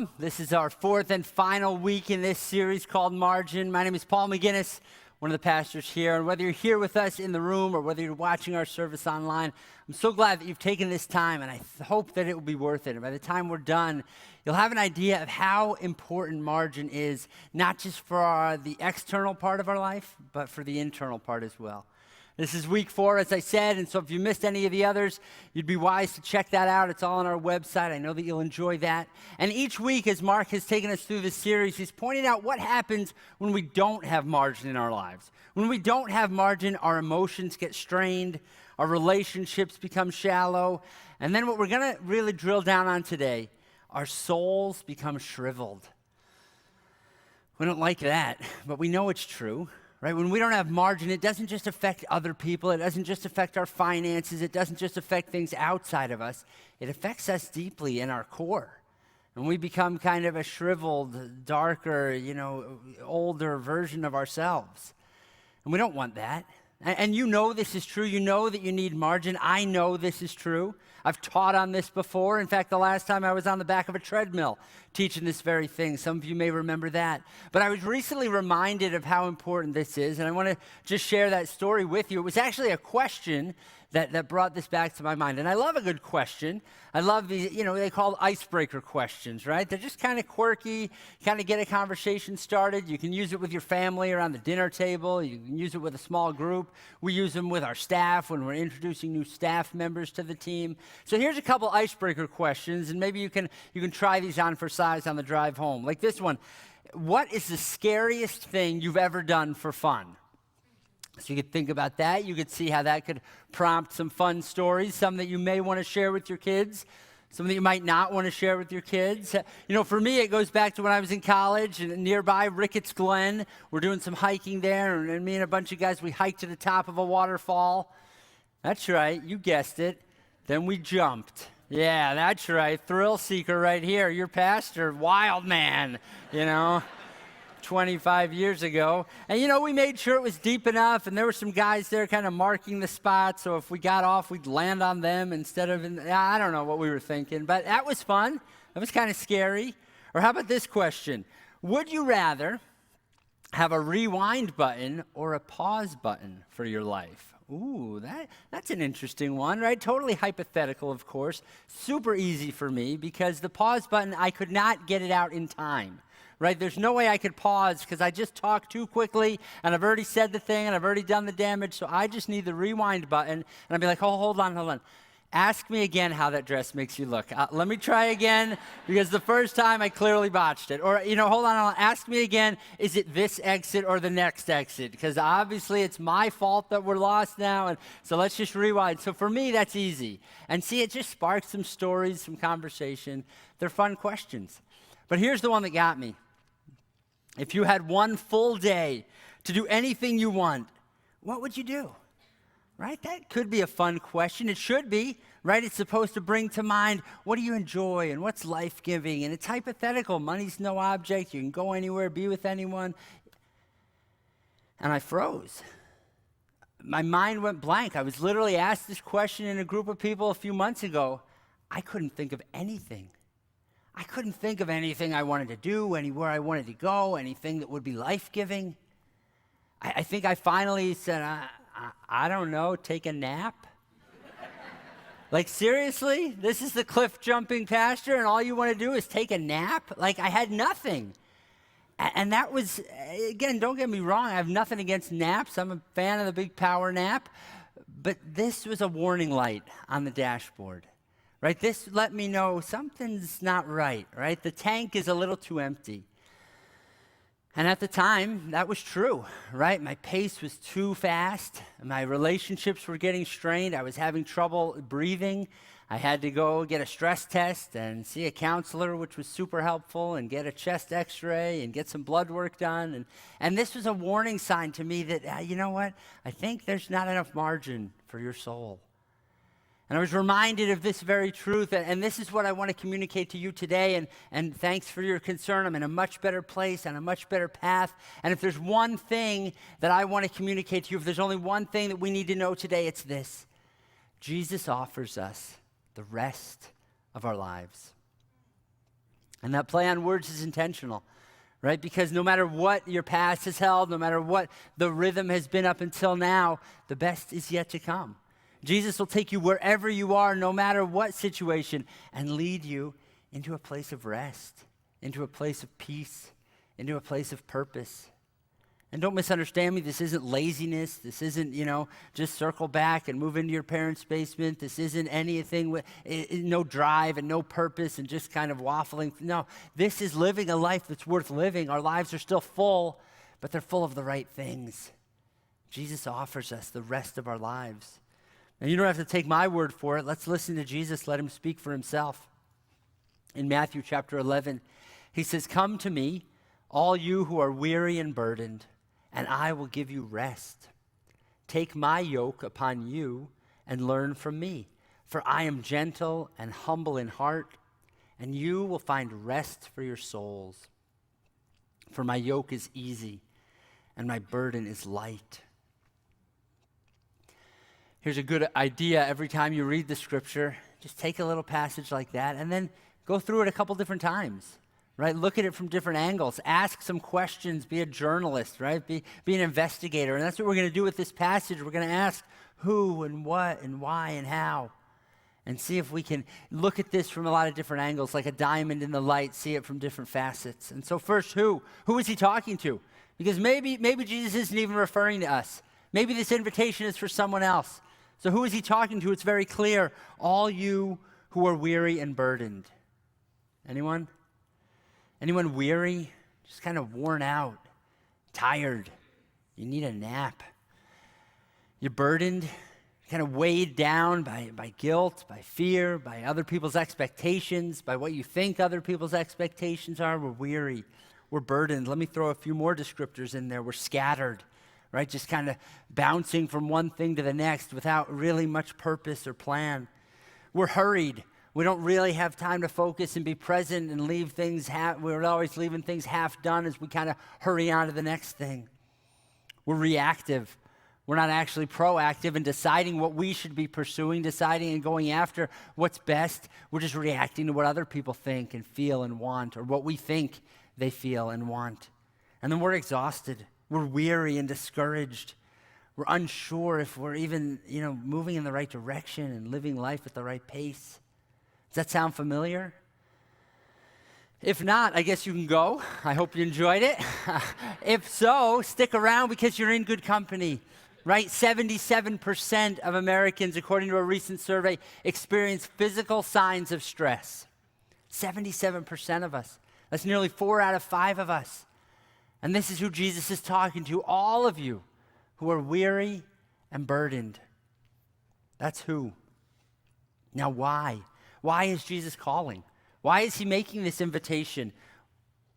welcome. This is our fourth and final week in this series called Margin. My name is Paul McGinnis, one of the pastors here. And whether you're here with us in the room or whether you're watching our service online, I'm so glad that you've taken this time, and I hope that it will be worth it. And by the time we're done, you'll have an idea of how important margin is, not just for the external part of our life, but for the internal part as well. This is week 4, as I said, and so if you missed any of the others, you'd be wise to check that out. It's all on our website. I know that you'll enjoy that. And each week, as Mark has taken us through this series, he's pointed out what happens when we don't have margin in our lives. When we don't have margin, our emotions get strained, our relationships become shallow, and then what we're going to really drill down on today, our souls become shriveled. We don't like that, but we know it's true. Right? When we don't have margin, it doesn't just affect other people. It doesn't just affect our finances. It doesn't just affect things outside of us. It affects us deeply in our core. And we become kind of a shriveled, darker, older version of ourselves. And we don't want that. And you know this is true. You know that you need margin. I know this is true. I've taught on this before. In fact, the last time I was on the back of a treadmill teaching this very thing. Some of you may remember that. But I was recently reminded of how important this is, and I want to just share that story with you. It was actually a question that brought this back to my mind. And I love a good question. I love these, they call icebreaker questions, right? They're just kind of quirky, kind of get a conversation started. You can use it with your family around the dinner table. You can use it with a small group. We use them with our staff when we're introducing new staff members to the team. So here's a couple icebreaker questions, and maybe you can try these on for size on the drive home. Like this one, what is the scariest thing you've ever done for fun? So you could think about that. You could see how that could prompt some fun stories, some that you may want to share with your kids, some that you might not want to share with your kids. For me, it goes back to when I was in college and nearby Ricketts Glen. We're doing some hiking there, and me and a bunch of guys, we hiked to the top of a waterfall. That's right, you guessed it. Then we jumped. Yeah, that's right, thrill seeker right here. Your pastor, wild man, 25 years ago. And we made sure it was deep enough, and there were some guys there kind of marking the spot, so if we got off, we'd land on them instead of I don't know what we were thinking, but that was fun. That was kind of scary. Or how about this question? Would you rather have a rewind button or a pause button for your life? Ooh, that's an interesting one, right? Totally hypothetical, of course. Super easy for me because the pause button, I could not get it out in time. Right? There's no way I could pause because I just talked too quickly and I've already said the thing and I've already done the damage, so I just need the rewind button and I'd be like, oh, hold on. Ask me again how that dress makes you look. Let me try again because the first time I clearly botched it. Or, hold on, ask me again, is it this exit or the next exit? Because obviously it's my fault that we're lost now, and so let's just rewind. So for me, that's easy. And see, it just sparks some stories, some conversation. They're fun questions. But here's the one that got me. If you had one full day to do anything you want, what would you do? Right? That could be a fun question. It should be, right? It's supposed to bring to mind, what do you enjoy and what's life-giving? And it's hypothetical. Money's no object. You can go anywhere, be with anyone. And I froze. My mind went blank. I was literally asked this question in a group of people a few months ago. I couldn't think of anything. I couldn't think of anything I wanted to do, anywhere I wanted to go, anything that would be life-giving. I think I finally said, I don't know, take a nap? Like, seriously? This is the cliff-jumping pastor, and all you want to do is take a nap? Like, I had nothing. And that was, again, don't get me wrong, I have nothing against naps. I'm a fan of the big power nap. But this was a warning light on the dashboard. Right, this let me know something's not right, right? The tank is a little too empty. And at the time, that was true, right? My pace was too fast. My relationships were getting strained. I was having trouble breathing. I had to go get a stress test and see a counselor, which was super helpful, and get a chest x-ray and get some blood work done. And this was a warning sign to me that, you know what? I think there's not enough margin for your soul. And I was reminded of this very truth, and this is what I want to communicate to you today, and thanks for your concern. I'm in a much better place, on a much better path, and if there's one thing that I want to communicate to you, if there's only one thing that we need to know today, it's this. Jesus offers us the rest of our lives. And that play on words is intentional, right? Because no matter what your past has held, no matter what the rhythm has been up until now, the best is yet to come. Jesus will take you wherever you are, no matter what situation, and lead you into a place of rest, into a place of peace, into a place of purpose. And don't misunderstand me, this isn't laziness. This isn't, just circle back and move into your parents' basement. This isn't anything with no drive and no purpose and just kind of waffling. No, this is living a life that's worth living. Our lives are still full, but they're full of the right things. Jesus offers us the rest of our lives. And you don't have to take my word for it. Let's listen to Jesus. Let him speak for himself. In Matthew chapter 11, he says, "Come to me, all you who are weary and burdened, and I will give you rest. Take my yoke upon you and learn from me, for I am gentle and humble in heart, and you will find rest for your souls. For my yoke is easy and my burden is light." Here's a good idea every time you read the scripture. Just take a little passage like that and then go through it a couple different times. Right? Look at it from different angles. Ask some questions. Be a journalist, right? Be an investigator. And that's what we're going to do with this passage. We're going to ask who and what and why and how. And see if we can look at this from a lot of different angles, like a diamond in the light, see it from different facets. And so first, who? Who is he talking to? Because maybe Jesus isn't even referring to us. Maybe this invitation is for someone else. So who is he talking to? It's very clear. All you who are weary and burdened. Anyone? Anyone weary? Just kind of worn out, tired. You need a nap. You're burdened, kind of weighed down by guilt, by fear, by other people's expectations, by what you think other people's expectations are. We're weary. We're burdened. Let me throw a few more descriptors in there. We're scattered, right? Just kind of bouncing from one thing to the next without really much purpose or plan. We're hurried. We don't really have time to focus and be present and leave things we're always leaving things half done as we kind of hurry on to the next thing. We're reactive. We're not actually proactive in deciding what we should be pursuing, deciding and going after what's best. We're just reacting to what other people think and feel and want, or what we think they feel and want. And then we're exhausted. We're weary and discouraged. We're unsure if we're even, moving in the right direction and living life at the right pace. Does that sound familiar? If not, I guess you can go. I hope you enjoyed it. If so, stick around because you're in good company, right? 77% of Americans, according to a recent survey, experience physical signs of stress. 77% of us. That's nearly 4 out of 5 of us. And this is who Jesus is talking to, all of you who are weary and burdened. That's who. Now, why? Why is Jesus calling? Why is he making this invitation?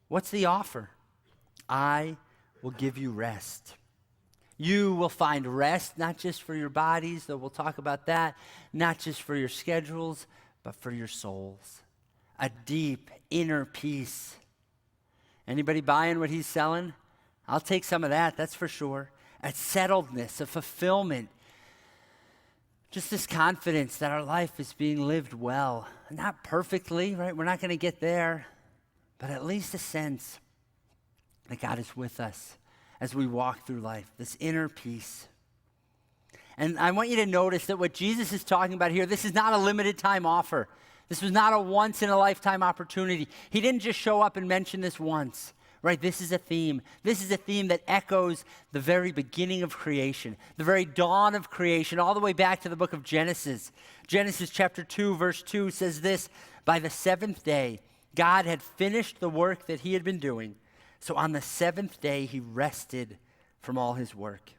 What's the offer? I will give you rest. You will find rest, not just for your bodies, though we'll talk about that, not just for your schedules, but for your souls. A deep inner peace. Anybody buying what he's selling? I'll take some of that, that's for sure. A settledness, a fulfillment. Just this confidence that our life is being lived well. Not perfectly, right? We're not going to get there, but at least a sense that God is with us as we walk through life, this inner peace. And I want you to notice that what Jesus is talking about here, this is not a limited time offer. This was not a once in a lifetime opportunity. He didn't just show up and mention this once. Right, this is a theme. This is a theme that echoes the very beginning of creation, the very dawn of creation, all the way back to the book of Genesis. Genesis chapter 2, verse 2 says this: "By the 7th day, God had finished the work that he had been doing. So on the 7th day, he rested from all his work."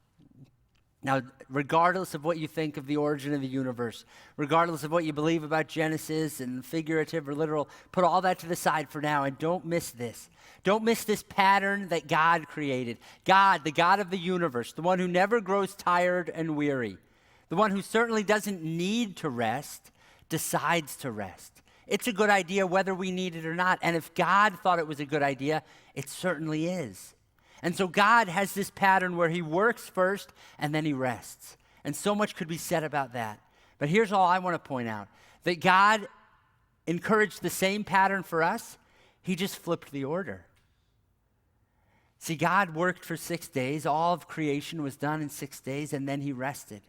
Now, regardless of what you think of the origin of the universe, regardless of what you believe about Genesis and figurative or literal, put all that to the side for now and don't miss this. Don't miss this pattern that God created. God, the God of the universe, the one who never grows tired and weary, the one who certainly doesn't need to rest, decides to rest. It's a good idea whether we need it or not. And if God thought it was a good idea, it certainly is. And so God has this pattern where he works first and then he rests. And so much could be said about that. But here's all I want to point out. That God encouraged the same pattern for us. He just flipped the order. See, God worked for 6 days. All of creation was done in 6 days, and then he rested.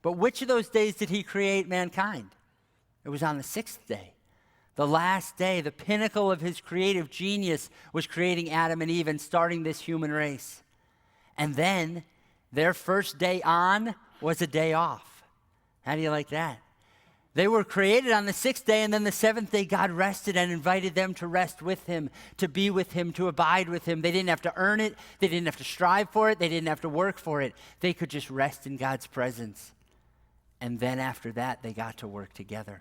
But which of those days did he create mankind? It was on the 6th day. The last day, the pinnacle of his creative genius was creating Adam and Eve and starting this human race. And then their first day on was a day off. How do you like that? They were created on the 6th day, and then the 7th day God rested and invited them to rest with him, to be with him, to abide with him. They didn't have to earn it. They didn't have to strive for it. They didn't have to work for it. They could just rest in God's presence. And then after that, they got to work together.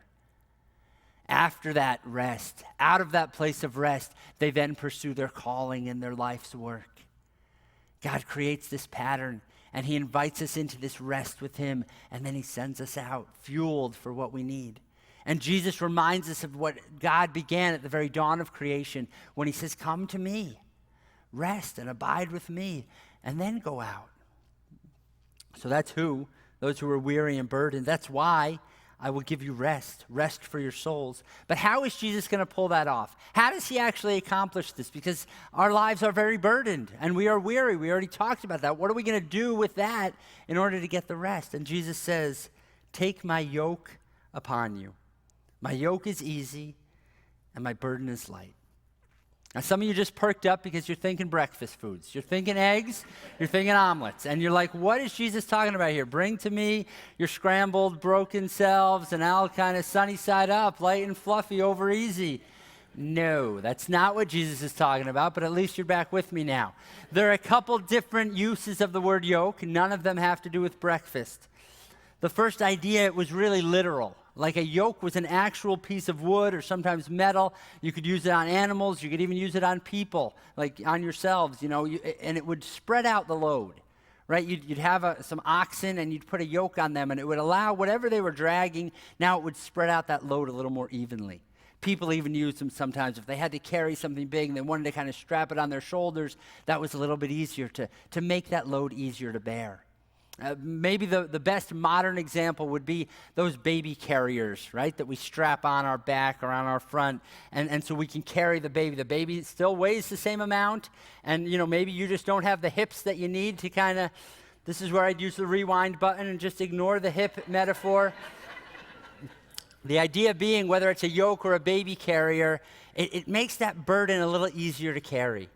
After that rest, out of that place of rest, they then pursue their calling and their life's work. God creates this pattern, and he invites us into this rest with him, and then he sends us out, fueled for what we need. And Jesus reminds us of what God began at the very dawn of creation when he says, come to me, rest and abide with me, and then go out. So that's who, those who are weary and burdened. That's why I will give you rest for your souls. But how is Jesus going to pull that off? How does he actually accomplish this? Because our lives are very burdened and we are weary. We already talked about that. What are we going to do with that in order to get the rest? And Jesus says, take my yoke upon you. My yoke is easy and my burden is light. Now, some of you just perked up because you're thinking breakfast foods. You're thinking eggs, you're thinking omelets, and you're like, what is Jesus talking about here? Bring to me your scrambled, broken selves, and I'll kind of sunny side up, light and fluffy, over easy. No, that's not what Jesus is talking about, but at least you're back with me now. There are a couple different uses of the word yoke. None of them have to do with breakfast. The first idea, it was really literal. Like a yoke was an actual piece of wood or sometimes metal. You could use it on animals. You could even use it on people, like on yourselves, and it would spread out the load, right? You'd have some oxen and you'd put a yoke on them, and it would allow whatever they were dragging, now it would spread out that load a little more evenly. People even used them sometimes. If they had to carry something big and they wanted to kind of strap it on their shoulders, that was a little bit easier to make that load easier to bear. Maybe the best modern example would be those baby carriers, right, that we strap on our back or on our front, and so we can carry the baby. The baby still weighs the same amount, and maybe you just don't have the hips that you need to kind of, this is where I'd use the rewind button and just ignore the hip metaphor. The idea being, whether it's a yoke or a baby carrier, it makes that burden a little easier to carry.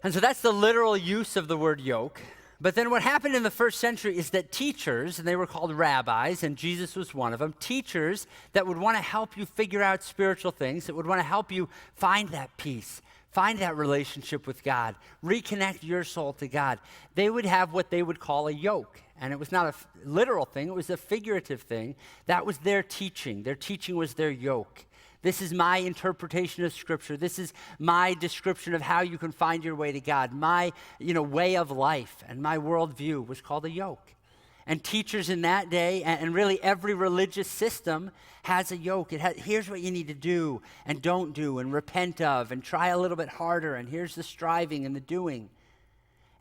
And so that's the literal use of the word yoke. But then what happened in the first century is that teachers, and they were called rabbis, and Jesus was one of them, teachers that would want to help you figure out spiritual things, that would want to help you find that peace, find that relationship with God, reconnect your soul to God. They would have what they would call a yoke. And it was not a literal thing, it was a figurative thing. That was their teaching. Their teaching was their yoke. This is my interpretation of Scripture. This is my description of how you can find your way to God. My, way of life and my worldview was called a yoke. And teachers in that day, and really every religious system, has a yoke. Here's what you need to do and don't do and repent of and try a little bit harder, and here's the striving and the doing.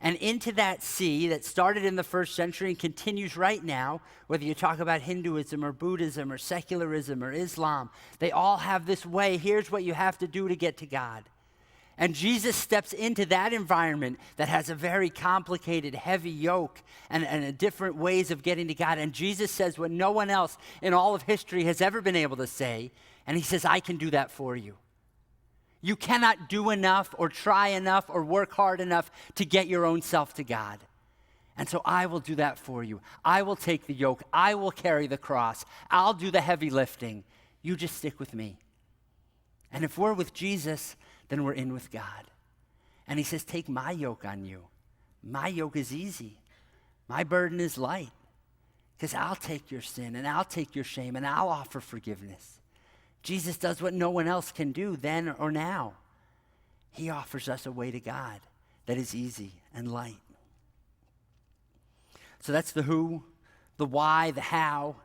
And into that sea that started in the first century and continues right now, whether you talk about Hinduism or Buddhism or secularism or Islam, they all have this way. Here's what you have to do to get to God. And Jesus steps into that environment that has a very complicated, heavy yoke and different ways of getting to God. And Jesus says what no one else in all of history has ever been able to say. And he says, I can do that for you. You cannot do enough or try enough or work hard enough to get your own self to God. And so I will do that for you. I will take the yoke. I will carry the cross. I'll do the heavy lifting. You just stick with me. And if we're with Jesus, then we're in with God. And he says, take my yoke on you. My yoke is easy. My burden is light. Because I'll take your sin and I'll take your shame and I'll offer forgiveness. Jesus does what no one else can do then or now. He offers us a way to God that is easy and light. So that's the who, the why, the how.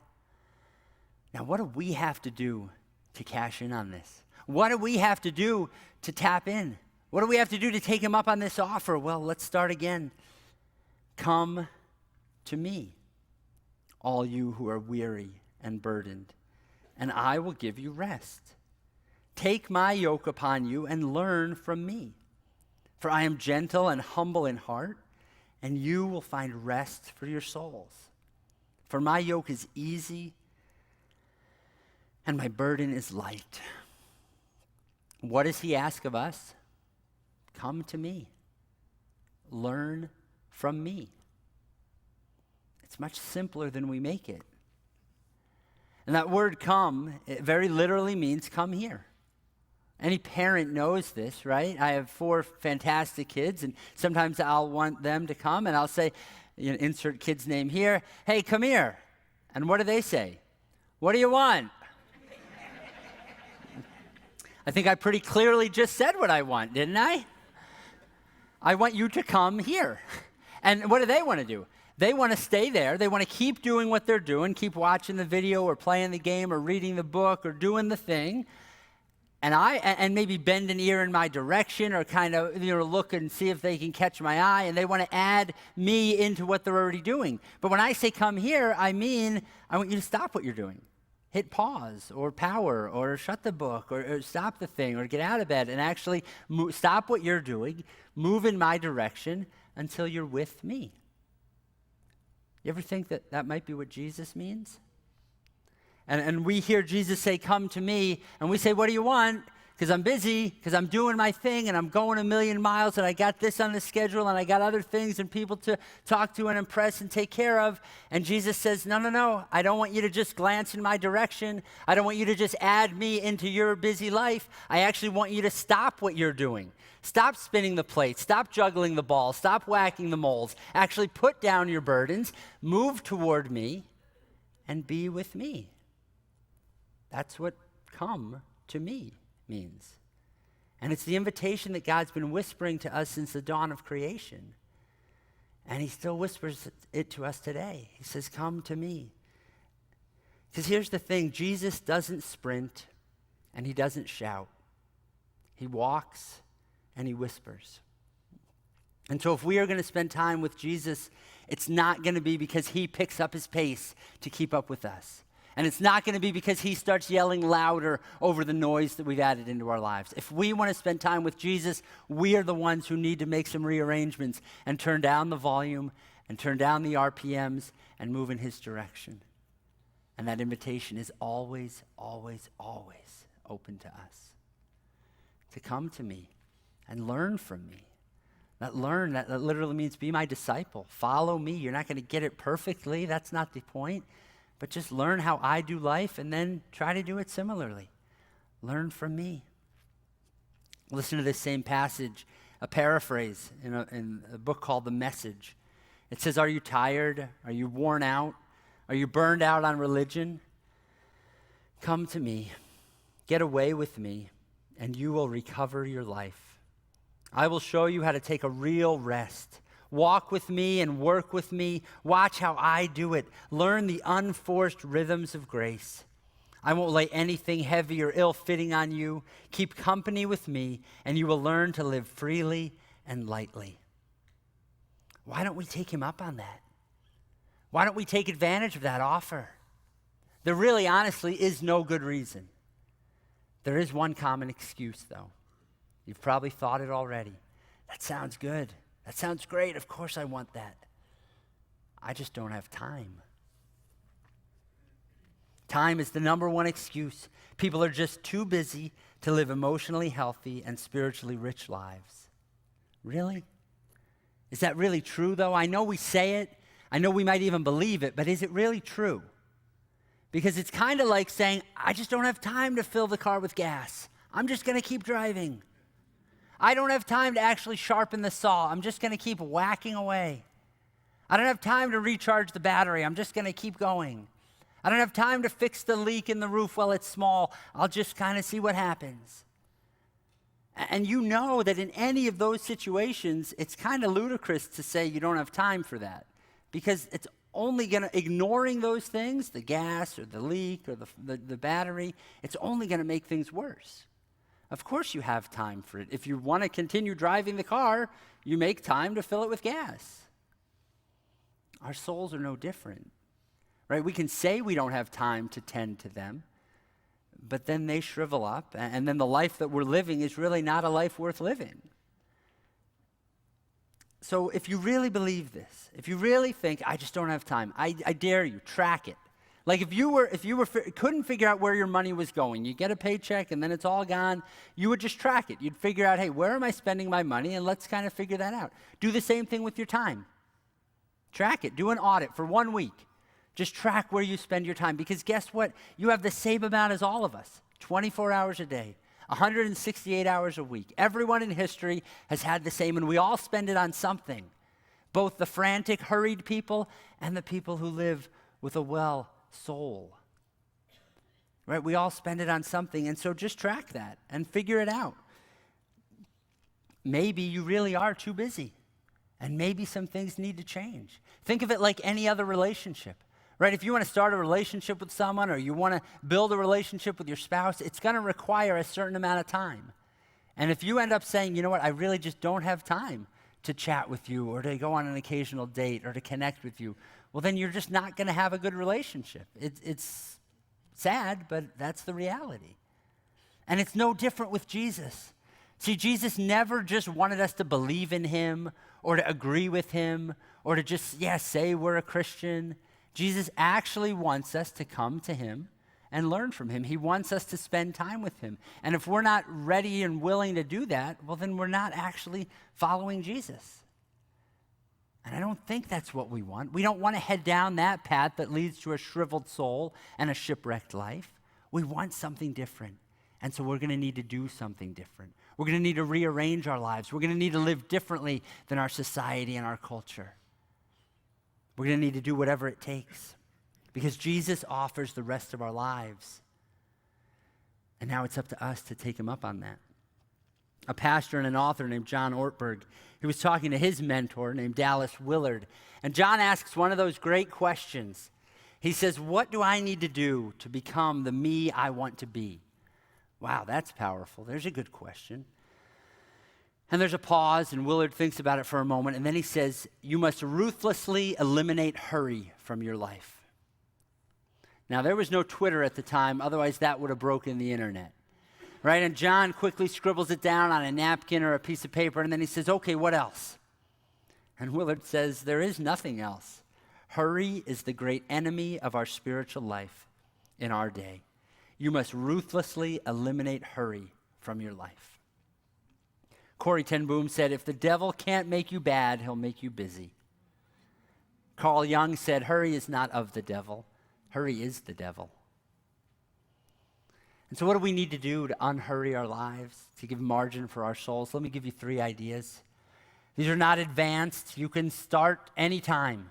Now, what do we have to do to cash in on this? What do we have to do to tap in? What do we have to do to take him up on this offer? Well, let's start again. Come to me, all you who are weary and burdened, and I will give you rest. Take my yoke upon you and learn from me. For I am gentle and humble in heart, and you will find rest for your souls. For my yoke is easy and my burden is light. What does he ask of us? Come to me. Learn from me. It's much simpler than we make it. And that word come, it very literally means come here. Any parent knows this, right? I have 4 fantastic kids, and sometimes I'll want them to come, and I'll say, insert kid's name here, hey, come here. And what do they say? What do you want? I think I pretty clearly just said what I want, didn't I? I want you to come here. And what do they want to do? They want to stay there. They want to keep doing what they're doing, keep watching the video or playing the game or reading the book or doing the thing. And maybe bend an ear in my direction or kind of look and see if they can catch my eye, and they want to add me into what they're already doing. But when I say come here, I mean I want you to stop what you're doing. Hit pause or power or shut the book or stop the thing or get out of bed and actually stop what you're doing, move in my direction until you're with me. You ever think that might be what Jesus means? And we hear Jesus say, come to me, and we say, what do you want? Because I'm busy, because I'm doing my thing, and I'm going 1,000,000 miles, and I got this on the schedule, and I got other things and people to talk to and impress and take care of. And Jesus says, no, I don't want you to just glance in my direction. I don't want you to just add me into your busy life. I actually want you to stop what you're doing. Stop spinning the plate. Stop juggling the ball. Stop whacking the molds. Actually put down your burdens, move toward me, and be with me. That's what come to me means. And it's the invitation that God's been whispering to us since the dawn of creation. And he still whispers it to us today. He says, come to me. Because here's the thing, Jesus doesn't sprint and he doesn't shout. He walks and he whispers. And so if we are going to spend time with Jesus, it's not going to be because he picks up his pace to keep up with us. And it's not going to be because he starts yelling louder over the noise that we've added into our lives. If we want to spend time with Jesus, we are the ones who need to make some rearrangements and turn down the volume and turn down the RPMs and move in his direction. And that invitation is always, always, always open to us. To come to me and learn from me. That literally means be my disciple. Follow me. You're not going to get it perfectly. That's not the point. But just learn how I do life and then try to do it similarly. Learn from me. Listen to this same passage, a paraphrase in a book called The Message. It says, are you tired? Are you worn out? Are you burned out on religion? Come to me. Get away with me, and you will recover your life. I will show you how to take a real rest. Walk with me and work with me. Watch how I do it. Learn the unforced rhythms of grace. I won't lay anything heavy or ill-fitting on you. Keep company with me, and you will learn to live freely and lightly. Why don't we take him up on that? Why don't we take advantage of that offer? There really, honestly, is no good reason. There is one common excuse, though. You've probably thought it already. That sounds good. That sounds great. Of course I want that. I just don't have time. Time is the number one excuse. People are just too busy to live emotionally healthy and spiritually rich lives. Really? Is that really true, though? I know we say it. I know we might even believe it, but is it really true? Because it's kind of like saying, I just don't have time to fill the car with gas. I'm just going to keep driving. I don't have time to actually sharpen the saw. I'm just going to keep whacking away. I don't have time to recharge the battery. I'm just going to keep going. I don't have time to fix the leak in the roof while it's small. I'll just kind of see what happens. And you know that in any of those situations, it's kind of ludicrous to say you don't have time for that. Because it's only going to, ignoring those things, the gas or the leak or the battery, it's only going to make things worse. Of course you have time for it. If you want to continue driving the car, you make time to fill it with gas. Our souls are no different, right? We can say we don't have time to tend to them, but then they shrivel up, and then the life that we're living is really not a life worth living. So if you really believe this, if you really think, I just don't have time, I dare you, track it. Like if you couldn't figure out where your money was going, you get a paycheck and then it's all gone, you would just track it. You'd figure out, hey, where am I spending my money? And let's kind of figure that out. Do the same thing with your time. Track it. Do an audit for 1 week. Just track where you spend your time, because guess what? You have the same amount as all of us, 24 hours a day. 168 hours a week. Everyone in history has had the same, and we all spend it on something. Both the frantic, hurried people and the people who live with a well soul. Right? We all spend it on something, and so just track that and figure it out. Maybe you really are too busy, and maybe some things need to change. Think of it like any other relationship. Right? If you want to start a relationship with someone, or you want to build a relationship with your spouse, it's going to require a certain amount of time. And if you end up saying, you know what, I really just don't have time to chat with you, or to go on an occasional date, or to connect with you, well, then you're just not going to have a good relationship. It's sad, but that's the reality. And it's no different with Jesus. See, Jesus never just wanted us to believe in him, or to agree with him, or to just, say we're a Christian. Jesus actually wants us to come to him and learn from him. He wants us to spend time with him. And if we're not ready and willing to do that, well, then we're not actually following Jesus. And I don't think that's what we want. We don't want to head down that path that leads to a shriveled soul and a shipwrecked life. We want something different. And so we're going to need to do something different. We're going to need to rearrange our lives. We're going to need to live differently than our society and our culture. We're going to need to do whatever it takes, because Jesus offers the rest of our lives. And now it's up to us to take him up on that. A pastor and an author named John Ortberg, he was talking to his mentor named Dallas Willard. And John asks one of those great questions. He says, what do I need to do to become the me I want to be? Wow, that's powerful. There's a good question. And there's a pause, and Willard thinks about it for a moment, and then he says, you must ruthlessly eliminate hurry from your life. Now, there was no Twitter at the time, otherwise that would have broken the internet. Right? And John quickly scribbles it down on a napkin or a piece of paper, and then he says, okay, what else? And Willard says, there is nothing else. Hurry is the great enemy of our spiritual life in our day. You must ruthlessly eliminate hurry from your life. Corrie ten Boom said, if the devil can't make you bad, he'll make you busy. Carl Jung said, hurry is not of the devil. Hurry is the devil. And so what do we need to do to unhurry our lives, to give margin for our souls? Let me give you 3 ideas. These are not advanced. You can start anytime,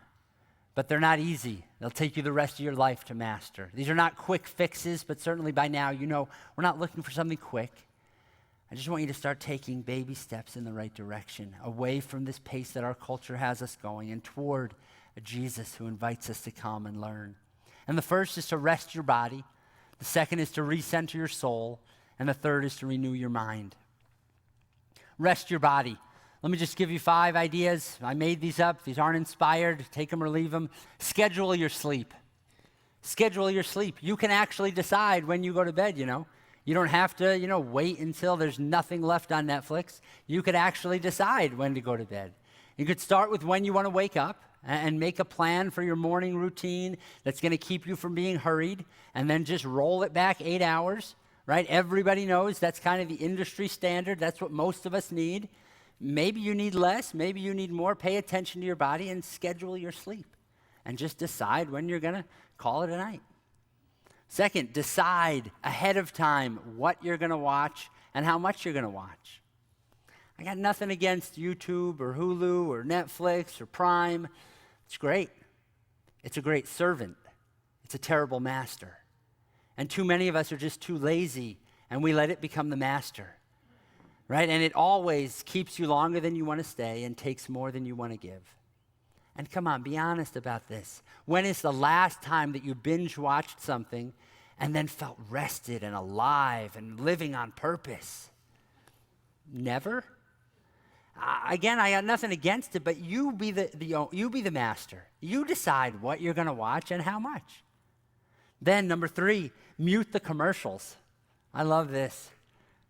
but they're not easy. They'll take you the rest of your life to master. These are not quick fixes, but certainly by now you know we're not looking for something quick. I just want you to start taking baby steps in the right direction, away from this pace that our culture has us going, and toward a Jesus who invites us to come and learn. And the first is to rest your body. The second is to recenter your soul. And the third is to renew your mind. Rest your body. Let me just give you 5 ideas. I made these up. These aren't inspired. Take them or leave them. Schedule your sleep. Schedule your sleep. You can actually decide when you go to bed, you know. You don't have to, wait until there's nothing left on Netflix. You could actually decide when to go to bed. You could start with when you want to wake up and make a plan for your morning routine that's going to keep you from being hurried, and then just roll it back 8 hours, right? Everybody knows that's kind of the industry standard. That's what most of us need. Maybe you need less. Maybe you need more. Pay attention to your body and schedule your sleep, and just decide when you're going to call it a night. Second, decide ahead of time what you're going to watch and how much you're going to watch. I got nothing against YouTube or Hulu or Netflix or Prime. It's great. It's a great servant. It's a terrible master. And too many of us are just too lazy, and we let it become the master, right? And it always keeps you longer than you want to stay and takes more than you want to give. And come on, be honest about this. When is the last time that you binge watched something and then felt rested and alive and living on purpose? Never? Again, I got nothing against it, but you be the master. You decide what you're going to watch and how much. Then number 3, mute the commercials. I love this,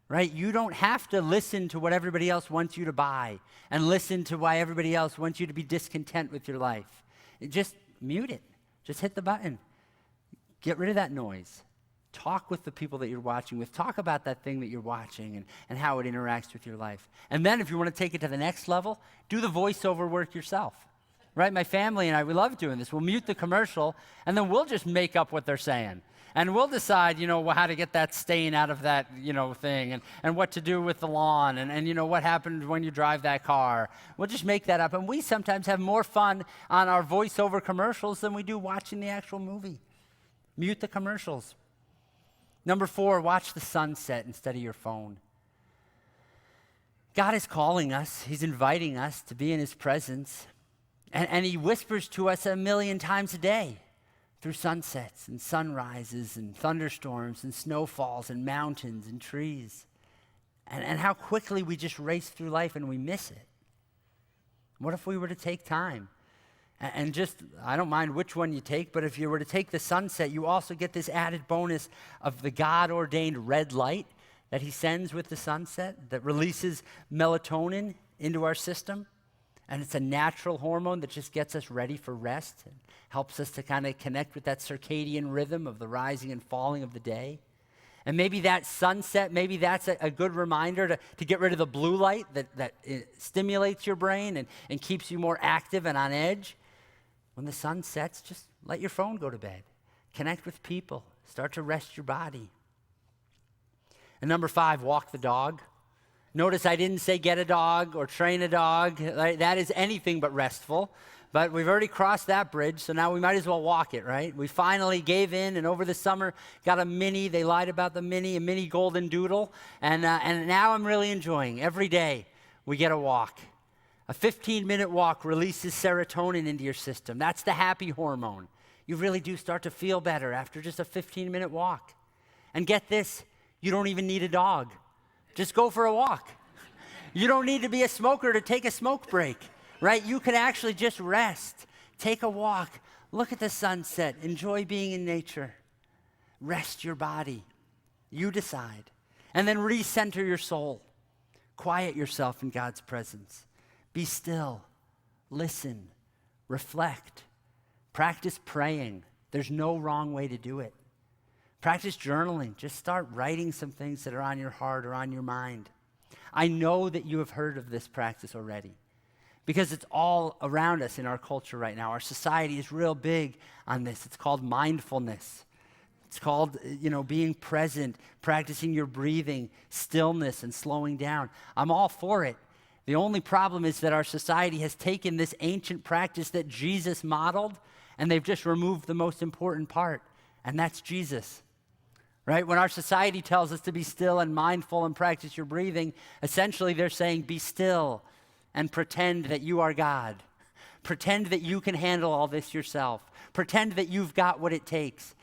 right? You don't have to listen to what everybody else wants you to buy and listen to why everybody else wants you to be discontent with your life. Just mute it. Just hit the button. Get rid of that noise. Talk with the people that you're watching with. Talk about that thing that you're watching and how it interacts with your life. And then if you want to take it to the next level, do the voiceover work yourself, right? My family and I, we love doing this. We'll mute the commercial, and then we'll just make up what they're saying. And we'll decide, how to get that stain out of that, thing and what to do with the lawn and what happened when you drive that car. We'll just make that up. And we sometimes have more fun on our voiceover commercials than we do watching the actual movie. Mute the commercials. Number 4, watch the sunset instead of your phone. God is calling us. He's inviting us to be in his presence. And he whispers to us 1,000,000 times a day through sunsets and sunrises and thunderstorms and snowfalls and mountains and trees. And how quickly we just race through life and we miss it. What if we were to take time? And just, I don't mind which one you take, but if you were to take the sunset, you also get this added bonus of the God-ordained red light that he sends with the sunset that releases melatonin into our system. And it's a natural hormone that just gets us ready for rest and helps us to kind of connect with that circadian rhythm of the rising and falling of the day. And maybe that sunset, maybe that's a good reminder to get rid of the blue light that stimulates your brain and keeps you more active and on edge. When the sun sets, just let your phone go to bed. Connect with people. Start to rest your body. And number 5, walk the dog. Notice I didn't say get a dog or train a dog. Right? That is anything but restful. But we've already crossed that bridge, so now we might as well walk it, right? We finally gave in, and over the summer got a mini. They lied about the mini, a mini golden doodle. And now I'm really enjoying every day we get a walk. A 15-minute walk releases serotonin into your system. That's the happy hormone. You really do start to feel better after just a 15-minute walk. And get this, you don't even need a dog. Just go for a walk. You don't need to be a smoker to take a smoke break, right? You can actually just rest, take a walk, look at the sunset, enjoy being in nature. Rest your body. You decide. And then recenter your soul. Quiet yourself in God's presence. Be still, listen, reflect, practice praying. There's no wrong way to do it. Practice journaling. Just start writing some things that are on your heart or on your mind. I know that you have heard of this practice already because it's all around us in our culture right now. Our society is real big on this. It's called mindfulness. It's called, being present, practicing your breathing, stillness, and slowing down. I'm all for it. The only problem is that our society has taken this ancient practice that Jesus modeled, and they've just removed the most important part, and that's Jesus, right? When our society tells us to be still and mindful and practice your breathing, essentially they're saying be still and pretend that you are God. Pretend that you can handle all this yourself. Pretend that you've got what it takes.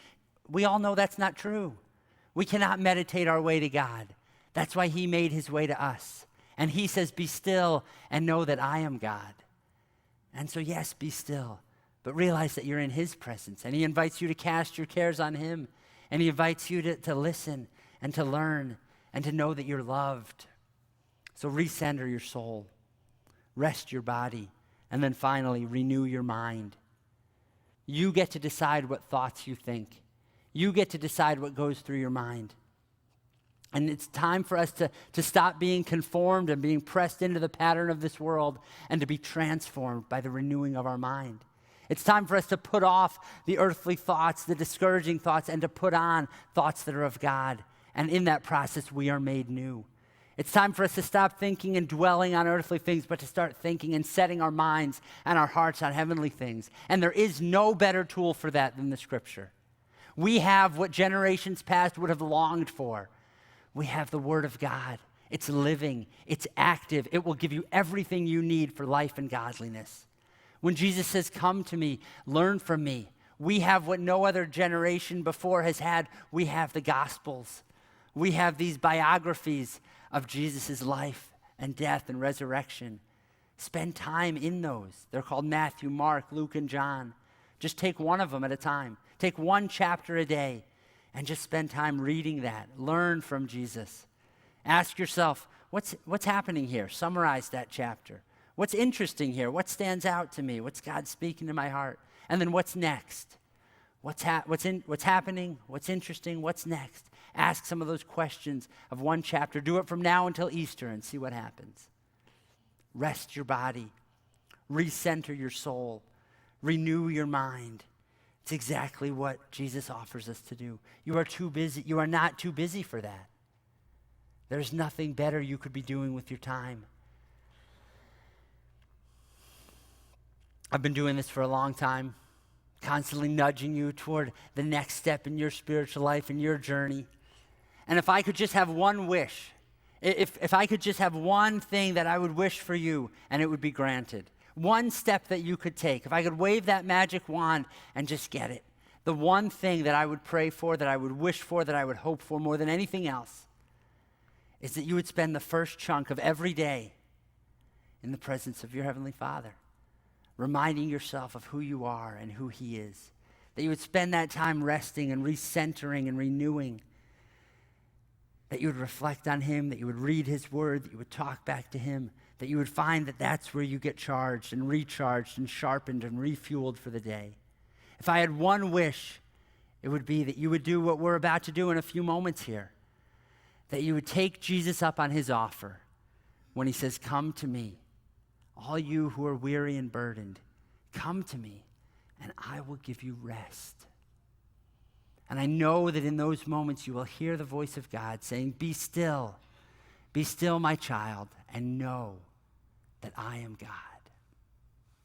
We all know that's not true. We cannot meditate our way to God. That's why he made his way to us. And he says, be still and know that I am God. And so yes, be still, but realize that you're in his presence. And he invites you to cast your cares on him. And he invites you to listen and to learn and to know that you're loved. So recenter your soul, rest your body, and then finally renew your mind. You get to decide what thoughts you think. You get to decide what goes through your mind. And it's time for us to stop being conformed and being pressed into the pattern of this world and to be transformed by the renewing of our mind. It's time for us to put off the earthly thoughts, the discouraging thoughts, and to put on thoughts that are of God. And in that process, we are made new. It's time for us to stop thinking and dwelling on earthly things, but to start thinking and setting our minds and our hearts on heavenly things. And there is no better tool for that than the Scripture. We have what generations past would have longed for. We have the Word of God. It's living. It's active. It will give you everything you need for life and godliness. When Jesus says, come to me, learn from me, we have what no other generation before has had. We have the Gospels. We have these biographies of Jesus' life and death and resurrection. Spend time in those. They're called Matthew, Mark, Luke, and John. Just take one of them at a time. Take one chapter a day and just spend time reading that. Learn from Jesus. Ask yourself, what's happening here? Summarize that chapter. What's interesting here? What stands out to me? What's God speaking to my heart? And then what's next? What's happening? What's interesting? What's next? Ask some of those questions of one chapter. Do it from now until Easter and see what happens. Rest your body. Recenter your soul. Renew your mind. It's exactly what Jesus offers us to do. You are too busy. You are not too busy for that. There's nothing better you could be doing with your time. I've been doing this for a long time, constantly nudging you toward the next step in your spiritual life and your journey. And if I could just have one wish, if I could just have one thing that I would wish for you, and it would be granted. One step that you could take. If I could wave that magic wand and just get it. The one thing that I would pray for, that I would wish for, that I would hope for more than anything else, is that you would spend the first chunk of every day in the presence of your Heavenly Father, reminding yourself of who you are and who He is. That you would spend that time resting and recentering and renewing. That you would reflect on Him, that you would read His Word, that you would talk back to Him, that you would find that that's where you get charged and recharged and sharpened and refueled for the day. If I had one wish, it would be that you would do what we're about to do in a few moments here. That you would take Jesus up on His offer when He says, "Come to me, all you who are weary and burdened, come to me, and I will give you rest." And I know that in those moments you will hear the voice of God saying, be still, my child, and know that I am God."